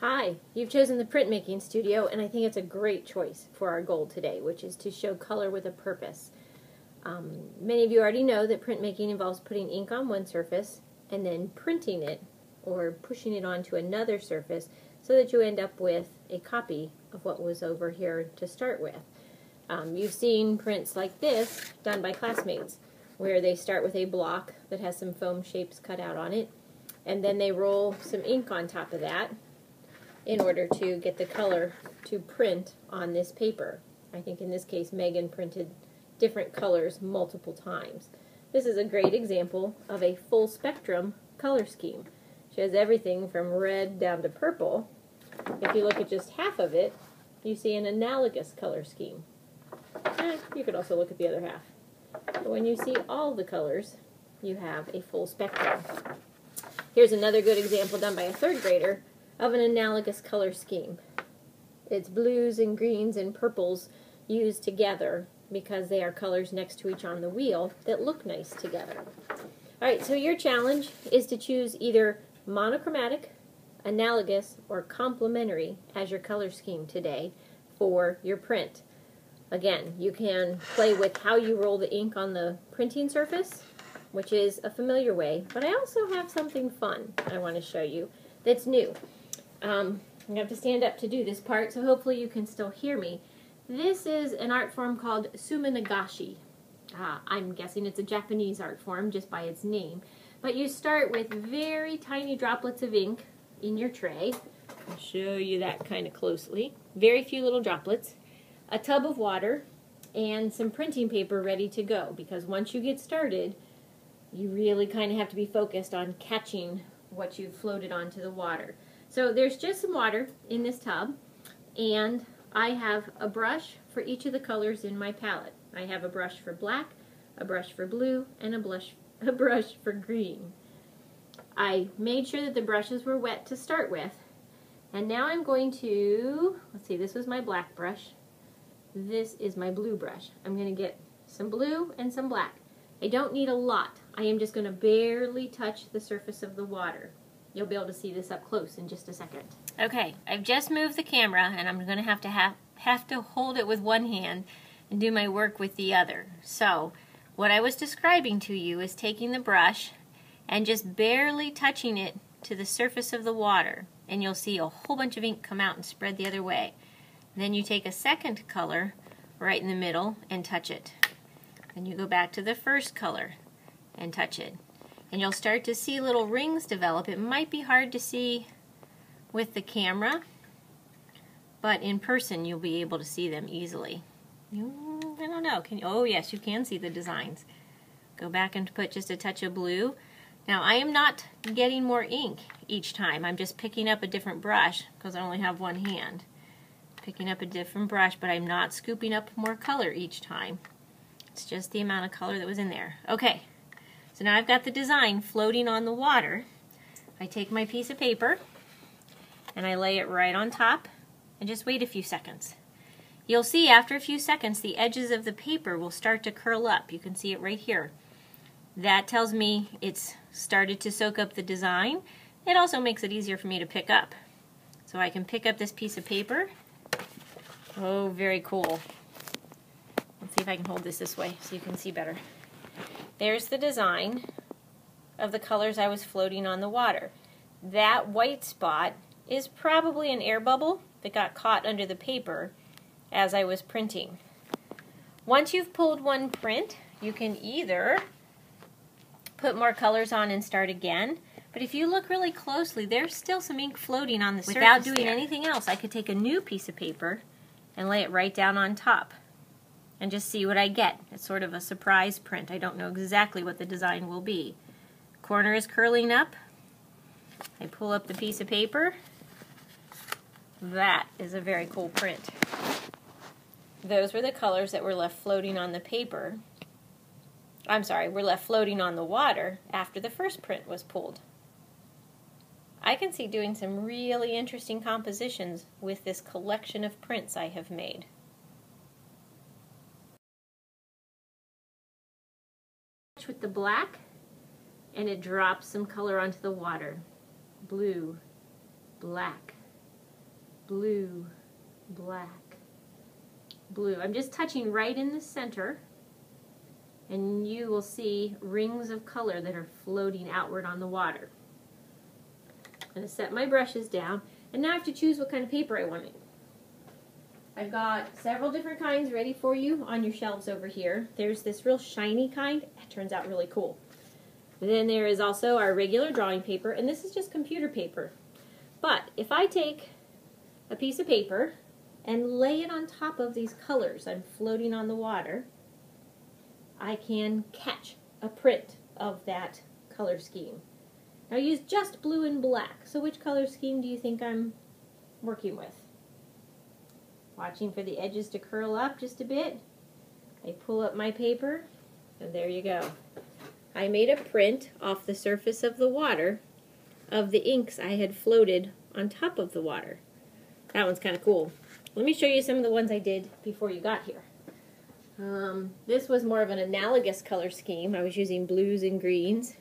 Hi, you've chosen the Printmaking Studio, and I think it's a great choice for our goal today, which is to show color with a purpose. Many of you already know that printmaking involves putting ink on one surface and then printing it or pushing it onto another surface so that you end up with a copy of what was over here to start with. You've seen prints like this done by classmates, where they start with a block that has some foam shapes cut out on it, and then they roll some ink on top of that in order to get the color to print on this paper. I think in this case Megan printed different colors multiple times. This is a great example of a full spectrum color scheme. She has everything from red down to purple. If you look at just half of it, you see an analogous color scheme. You could also look at the other half. But when you see all the colors, you have a full spectrum. Here's another good example done by a third grader of an analogous color scheme. It's blues and greens and purples used together because they are colors next to each on the wheel that look nice together. Alright, so your challenge is to choose either monochromatic, analogous, or complementary as your color scheme today for your print. Again, you can play with how you roll the ink on the printing surface, which is a familiar way, but I also have something fun I want to show you that's new. I'm going to have to stand up to do this part, so hopefully you can still hear me. This is an art form called suminagashi. I'm guessing it's a Japanese art form just by its name. But you start with very tiny droplets of ink in your tray. I'll show you that kind of closely. Very few little droplets. A tub of water and some printing paper ready to go, because once you get started, you really kind of have to be focused on catching what you've floated onto the water. So there's just some water in this tub, and I have a brush for each of the colors in my palette. I have a brush for black, a brush for blue, and a brush for green. I made sure that the brushes were wet to start with, and now I'm going to, let's see, this was my black brush. This is my blue brush. I'm going to get some blue and some black. I don't need a lot. I am just going to barely touch the surface of the water. You'll be able to see this up close in just a second. Okay, I've just moved the camera, and I'm going to have to hold it with one hand and do my work with the other. So, what I was describing to you is taking the brush and just barely touching it to the surface of the water, and you'll see a whole bunch of ink come out and spread the other way. Then you take a second color right in the middle and touch it. Then you go back to the first color and touch it. And you'll start to see little rings develop. It might be hard to see with the camera, but in person you'll be able to see them easily. I don't know. Can you? Oh yes, you can see the designs. Go back and put just a touch of blue. Now I am not getting more ink each time. I'm just picking up a different brush because I only have one hand. Picking up a different brush, but I'm not scooping up more color each time. It's just the amount of color that was in there. Okay. So now I've got the design floating on the water. I take my piece of paper and I lay it right on top and just wait a few seconds. You'll see after a few seconds the edges of the paper will start to curl up. You can see it right here. That tells me it's started to soak up the design. It also makes it easier for me to pick up. So I can pick up this piece of paper. Oh, very cool. Let's see if I can hold this way so you can see better. There's the design of the colors I was floating on the water. That white spot is probably an air bubble that got caught under the paper as I was printing. Once you've pulled one print, you can either put more colors on and start again, but if you look really closely, there's still some ink floating on the surface. Without doing anything else, I could take a new piece of paper and lay it right down on top and just see what I get. It's sort of a surprise print. I don't know exactly what the design will be. Corner is curling up. I pull up the piece of paper. That is a very cool print. Those were the colors that were left floating on the paper. I'm sorry, were left floating on the water after the first print was pulled. I can see doing some really interesting compositions with this collection of prints I have made. With the black, and it drops some color onto the water. Blue, black, blue, black, blue. I'm just touching right in the center, and you will see rings of color that are floating outward on the water. I'm going to set my brushes down, and now I have to choose what kind of paper I want. I've got several different kinds ready for you on your shelves over here. There's this real shiny kind. It turns out really cool. Then there is also our regular drawing paper, and this is just computer paper. But if I take a piece of paper and lay it on top of these colors I'm floating on the water, I can catch a print of that color scheme. Now I use just blue and black, so which color scheme do you think I'm working with? Watching for the edges to curl up just a bit. I pull up my paper, and there you go. I made a print off the surface of the water of the inks I had floated on top of the water. That one's kind of cool. Let me show you some of the ones I did before you got here. This was more of an analogous color scheme. I was using blues and greens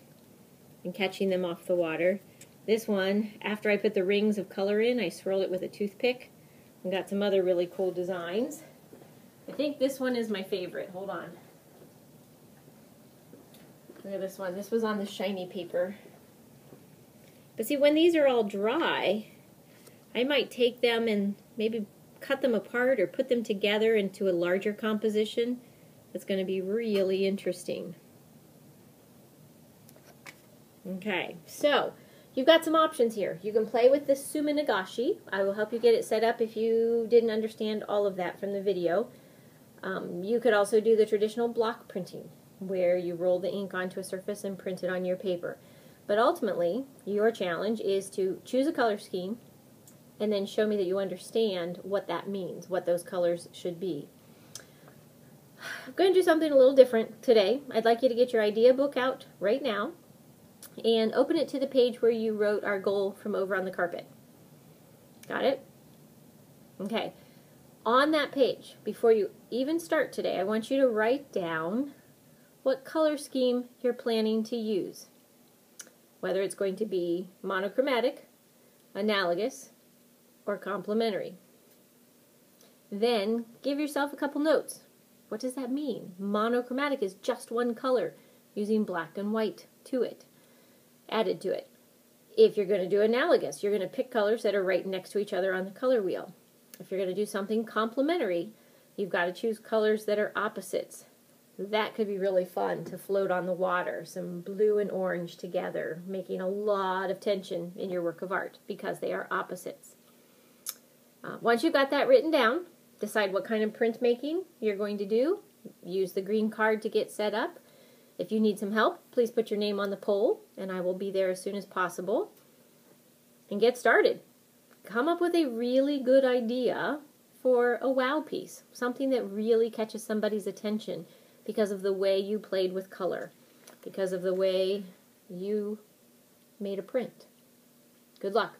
and catching them off the water. This one, after I put the rings of color in, I swirled it with a toothpick and got some other really cool designs. I think this one is my favorite. Hold on. Look at this one. This was on the shiny paper. But see, when these are all dry, I might take them and maybe cut them apart or put them together into a larger composition. It's going to be really interesting. Okay, so you've got some options here. You can play with this Suma Nagashi. I will help you get it set up if you didn't understand all of that from the video. You could also do the traditional block printing, where you roll the ink onto a surface and print it on your paper. But ultimately, your challenge is to choose a color scheme and then show me that you understand what that means, what those colors should be. I'm going to do something a little different today. I'd like you to get your idea book out right now and open it to the page where you wrote our goal from over on the carpet. Got it? Okay. On that page, before you even start today, I want you to write down what color scheme you're planning to use. Whether it's going to be monochromatic, analogous, or complementary. Then give yourself a couple notes. What does that mean? Monochromatic is just one color using black and white to it, added to it. If you're going to do analogous, you're going to pick colors that are right next to each other on the color wheel. If you're going to do something complementary, you've got to choose colors that are opposites. That could be really fun to float on the water, some blue and orange together, making a lot of tension in your work of art because they are opposites. Once you've got that written down, decide what kind of printmaking you're going to do. Use the green card to get set up. If you need some help, please put your name on the poll, and I will be there as soon as possible. And get started. Come up with a really good idea for a wow piece, something that really catches somebody's attention because of the way you played with color, because of the way you made a print. Good luck.